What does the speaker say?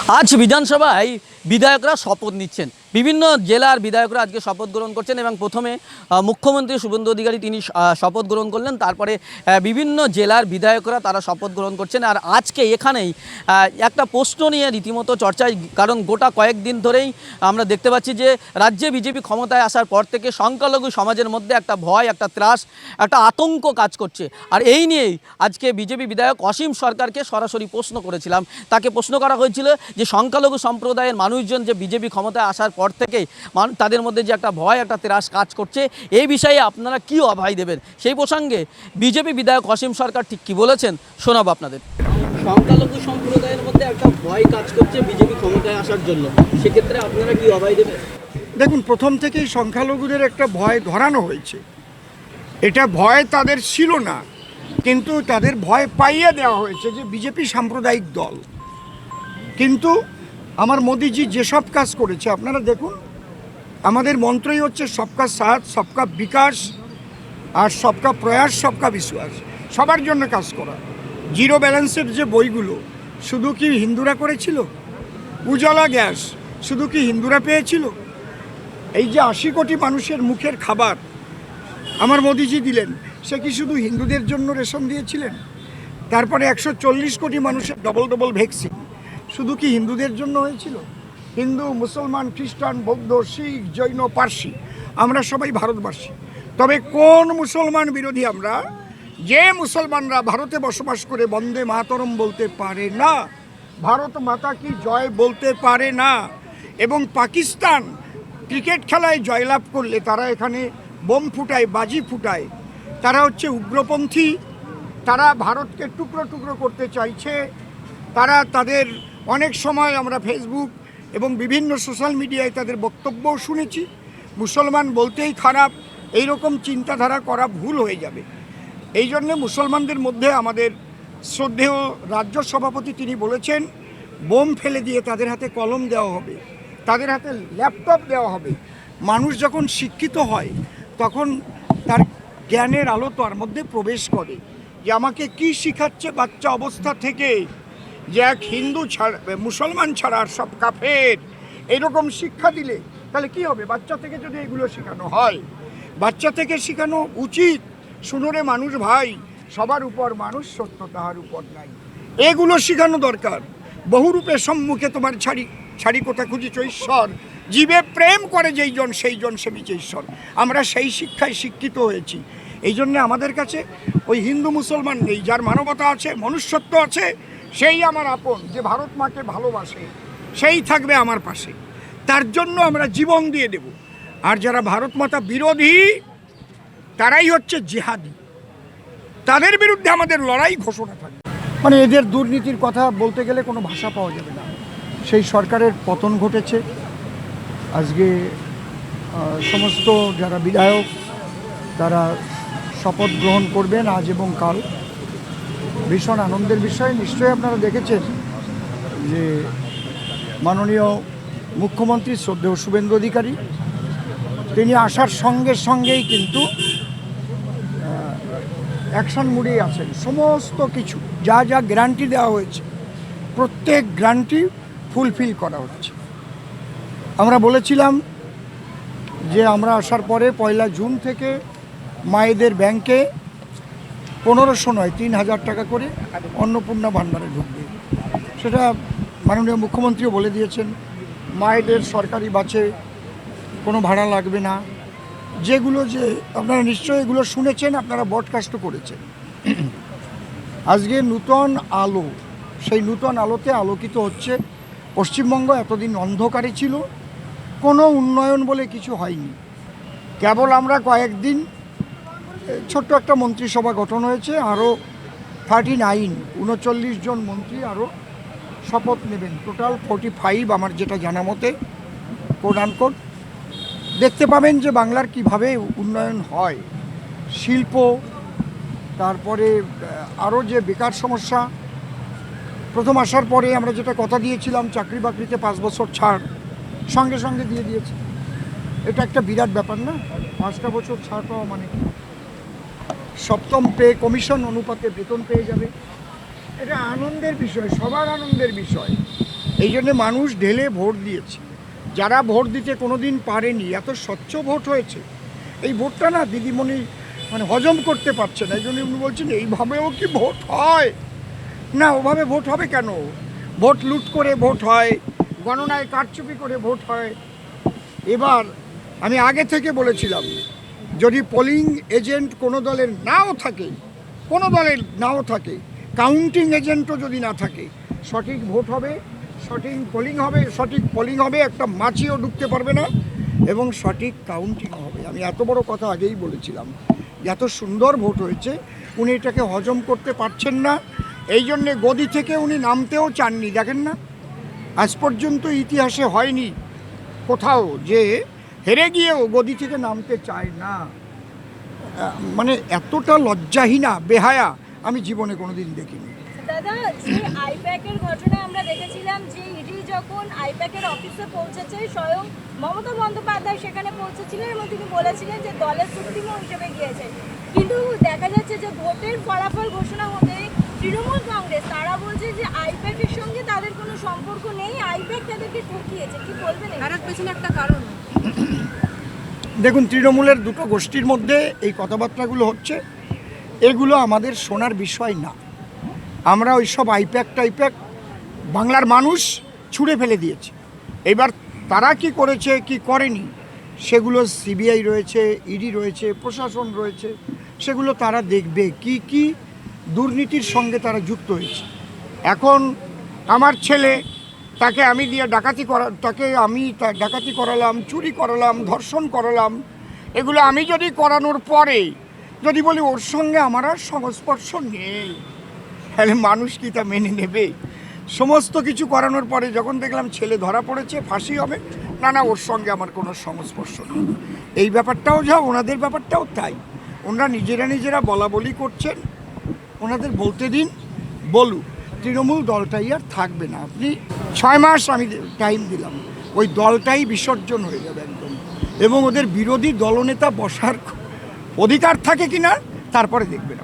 আজ বিধানসভায় বিধায়করা শপথ নিচ্ছেন। বিভিন্ন জেলার বিধায়করা আজকে শপথ গ্রহণ করছেন এবং প্রথমে মুখ্যমন্ত্রী শুভেন্দু অধিকারী তিনি শপথ গ্রহণ করলেন, তারপরে বিভিন্ন জেলার বিধায়করা তারা শপথ গ্রহণ করছেন। আর আজকে এখানেই একটা প্রশ্ন নিয়ে রীতিমতো চর্চায়, কারণ গোটা কয়েকদিন ধরেই আমরা দেখতে পাচ্ছি যে রাজ্যে বিজেপি ক্ষমতায় আসার পর থেকে সংখ্যালঘু সমাজের মধ্যে একটা ভয়, একটা ত্রাস, একটা আতঙ্ক কাজ করছে। আর এই নিয়েই আজকে বিজেপি বিধায়ক অসীম সরকারকে সরাসরি প্রশ্ন করেছিলাম। তাকে প্রশ্ন করা হয়েছিল যে সংখ্যালঘু সম্প্রদায়ের মানুষজন যে বিজেপি ক্ষমতায় আসার পর থেকেই তাদের মধ্যে যে একটা ভয়, একটা ত্রাস কাজ করছে, এই বিষয়ে আপনারা কী অভয় দেবেন? সেই প্রসঙ্গে বিজেপি বিধায়ক অসীম সরকার ঠিক কী বলেছেন শোনাবো আপনাদের। সংখ্যালঘু সম্প্রদায়ের মধ্যে একটা ভয় কাজ করছে বিজেপি ক্ষমতায় আসার জন্য, সেক্ষেত্রে আপনারা কী অভয় দেবেন? দেখুন, প্রথম থেকেই সংখ্যালঘুদের একটা ভয় ধরানো হয়েছে। এটা ভয় তাদের ছিল না, কিন্তু তাদের ভয় পাইয়ে দেওয়া হয়েছে যে বিজেপি সাম্প্রদায়িক দল। কিন্তু আমার মোদিজি যেসব কাজ করেছে আপনারা দেখুন, আমাদের মন্ত্রই হচ্ছে সবকা সাথ, সবকা বিকাশ, আর সবকা প্রয়াস, সবকা বিশ্বাস। সবার জন্য কাজ করা। জিরো ব্যালেন্সের যে বইগুলো শুধু কি হিন্দুরা করেছিল? উজালা গ্যাস শুধু কি হিন্দুরা পেয়েছিল? এই যে 80 কোটি মানুষের মুখের খাবার আমার মোদিজি দিলেন, সে কি শুধু হিন্দুদের জন্য রেশন দিয়েছিলেন? তারপরে 140 কোটি মানুষের ডবল ভ্যাকসিন শুধু কি হিন্দুদের জন্য হয়েছিল? হিন্দু, মুসলমান, খ্রিস্টান, বৌদ্ধ, শিখ, জৈন, পার্সি, আমরা সবাই ভারতবাসী। তবে কোন মুসলমান বিরোধী আমরা, যে মুসলমানরা ভারতে বসবাস করে বন্দে মাতরম বলতে পারে না, ভারত মাতা কি জয় বলতে পারে না, এবং পাকিস্তান ক্রিকেট খেলায় জয়লাভ করলে তারা এখানে বোম ফুটায়, বাজি ফুটায়, তারা হচ্ছে উগ্রপন্থী, তারা ভারতকে টুকরো টুকরো করতে চাইছে। তারা তাদের অনেক সময় আমরা ফেসবুক এবং বিভিন্ন সোশ্যাল মিডিয়ায় তাদের বক্তব্যও শুনেছি। মুসলমান বলতেই খারাপ, এই রকম চিন্তাধারা করা ভুল হয়ে যাবে। এই জন্যে মুসলমানদের মধ্যে আমাদের শ্রদ্ধেয় রাজ্য সভাপতি তিনি বলেছেন, বোম ফেলে দিয়ে তাদের হাতে কলম দেওয়া হবে, তাদের হাতে ল্যাপটপ দেওয়া হবে। মানুষ যখন শিক্ষিত হয় তখন তার জ্ঞানের আলো তার মধ্যে প্রবেশ করে, যে আমাকে কি শিখাচ্ছে বাচ্চা অবস্থা থেকে, যে এক হিন্দু ছাড়া, মুসলমান ছাড়া আর সব কাফের, এরকম শিক্ষা দিলে তাহলে কি হবে? বাচ্চা থেকে যদি এগুলো শেখানো হয়, বাচ্চা থেকে শেখানো উচিত, শুনোরে মানুষ ভাই, সবার উপর মানুষ, সত্য তাহার উপর নাই, এগুলো শেখানো দরকার। বহুরূপে সম্মুখে তোমার ছাড়ি কোথা খুঁজিছ ঈশ্বর, জীবে প্রেম করে যেই জন সেই জন সেবিছে ঈশ্বর। আমরা সেই শিক্ষায় শিক্ষিত হয়েছি। এই জন্যে আমাদের কাছে ওই হিন্দু মুসলমান নেই, যার মানবতা আছে, মনুষ্যত্ব আছে, সেই আমার আপন, যে ভারত মাকে ভালোবাসে, সেই থাকবে আমার পাশে, তার জন্য আমরা জীবন দিয়ে দেব। আর যারা ভারত মাতা বিরোধী, তারাই হচ্ছে জিহাদি, তাদের বিরুদ্ধে আমাদের লড়াই ঘোষণা থাকবে। মানে এদের দুর্নীতির কথা বলতে গেলে কোনো ভাষা পাওয়া যাবে না। সেই সরকারের পতন ঘটেছে। আজকে সমস্ত যারা বিধায়ক তারা শপথ গ্রহণ করবেন আজ এবং কাল। ভীষণ আনন্দের বিষয়। নিশ্চয়ই আপনারা দেখেছেন যে মাননীয় মুখ্যমন্ত্রী শ্রদ্ধেয় শুভেন্দু অধিকারী তিনি আসার সঙ্গে সঙ্গেই কিন্তু অ্যাকশন মুডেই আছেন। সমস্ত কিছু যা যা গ্যারান্টি দেওয়া হয়েছে প্রত্যেক গ্যারান্টি ফুলফিল করা হচ্ছে। আমরা বলেছিলাম যে আমরা আসার পরে 1 জুন থেকে মায়েদের ব্যাংকে 1500 নয় 3000 টাকা করে অন্নপূর্ণা ভাণ্ডারে ঢুকবে। সেটা মাননীয় মুখ্যমন্ত্রীও বলে দিয়েছেন। মায়েদের সরকারি বাসে কোনো ভাড়া লাগবে না। যেগুলো যে আপনারা নিশ্চয়ই এগুলো শুনেছেন, আপনারা ব্রডকাস্টও করেছেন। আজকে নূতন আলো, সেই নূতন আলোতে আলোকিত হচ্ছে পশ্চিমবঙ্গ। এতদিন অন্ধকারে ছিল, কোনো উন্নয়ন বলে কিছু হয়নি। কেবল আমরা কয়েকদিন ছোট্ট একটা মন্ত্রিসভা গঠন হয়েছে, আরও 39 জন মন্ত্রী আরও শপথ নেবেন। টোটাল 45 আমার যেটা জানা মতে, কোড আনকোড। দেখতে পাবেন যে বাংলার কিভাবে উন্নয়ন হয়। শিল্প, তারপরে আরও যে বেকার সমস্যা, প্রথম আসার পরে আমরা যেটা কথা দিয়েছিলাম চাকরি বাকরিতে 5 বছর ছাড়, সঙ্গে সঙ্গে দিয়ে দিয়েছে। এটা একটা বিরাট ব্যাপার না? 5টা বছর ছাড় পাওয়া মানে 7ম পে কমিশন অনুপাতে বেতন পেয়ে যাবে। এটা আনন্দের বিষয়, সবার আনন্দের বিষয়। এই জন্যে মানুষ ঢেলে ভোট দিয়েছে। যারা ভোট দিতে কোনো দিন পারেনি, এত স্বচ্ছ ভোট হয়েছে। এই ভোটটা না দিদিমণি মানে হজম করতে পারছে না, এই জন্য উনি বলছেন এইভাবেও কি ভোট হয়? না, ওভাবে ভোট হবে কেন? ভোট লুট করে ভোট হয়, গণনায় কারচুপি করে ভোট হয়। এবার আমি আগে থেকে বলেছিলাম, যদি পোলিং এজেন্ট কোনো দলের নাও থাকে, কাউন্টিং এজেন্টও যদি না থাকে, সঠিক ভোট হবে, সঠিক পোলিং হবে, একটা মাছিও ঢুকতে পারবে না, এবং সঠিক কাউন্টিং হবে। আমি এত বড় কথা আগেই বলেছিলাম, এত সুন্দর ভোট হয়েছে, উনি এটাকে হজম করতে পারছেন না। এই জন্যে গদি থেকে উনি নামতেও চাননি। দেখেন না, আজ পর্যন্ত ইতিহাসে হয়নি কোথাও যে হেরে গিয়েও গদি থেকে নামতে চায় না। মানে এতটা লজ্জাহীনা, বেহায়া আমি জীবনে কোনোদিন দেখিনি। দাদা, যে আইপ্যাকের ঘটনা আমরা দেখেছিলাম, যে ইডি যখন আইপ্যাকের অফিসে পৌঁছেছে, স্বয়ং মমতা বন্দ্যোপাধ্যায় সেখানে পৌঁছেছিলেন এবং তিনি বলেছিলেন যে দলের সুপ্রিমো হিসেবে গিয়েছে। কিন্তু দেখা যাচ্ছে যে ভোটের ফলাফল ঘোষণা হতে তৃণমূল কংগ্রেস তারা বলছে যে আইপ্যাকের সঙ্গে তাদের কোনো সম্পর্ক নেই, আইপ্যাক তাদেরকে ঠকিয়েছে। কি বলবেন? এর পেছনে একটা কারণ। দেখুন, তৃণমূলের দুটো গোষ্ঠীর মধ্যে এই কথাবার্তাগুলো হচ্ছে, এগুলো আমাদের শোনার বিষয় না। আমরা ওই সব আইপ্যাক বাংলার মানুষ ছুঁড়ে ফেলে দিয়েছে। এবার তারা কি করেছে কি করেনি সেগুলো সিবিআই রয়েছে, ইডি রয়েছে, প্রশাসন রয়েছে, সেগুলো তারা দেখবে কি কি দুর্নীতির সঙ্গে তারা যুক্ত হয়েছে। এখন আমার ছেলে, তাকে আমি ডাকাতি করালাম, চুরি করালাম, ধর্ষণ করালাম, এগুলো আমি যদি করানোর পরে যদি বলি ওর সঙ্গে আমার আর সংস্পর্শ নেই, তাহলে মানুষ কি তা মেনে নেবে? সমস্ত কিছু করানোর পরে যখন দেখলাম ছেলে ধরা পড়েছে, ফাঁসি হবে, না ওর সঙ্গে আমার কোনো সংস্পর্শ নেই। এই ব্যাপারটাও যা, ওনাদের ব্যাপারটাও তাই। ওনারা নিজেরা বলাবলি করছেন, ওনাদের বলতে দিন, বলুক। তৃণমূল দলটাই আর থাকবে না। আপনি 6 মাস আমি টাইম দিলাম, ওই দলটাই বিসর্জন হয়ে যাবে একদম, এবং ওদের বিরোধী দলনেতা বসার অধিকার থাকে কিনা তারপরে দেখবেন।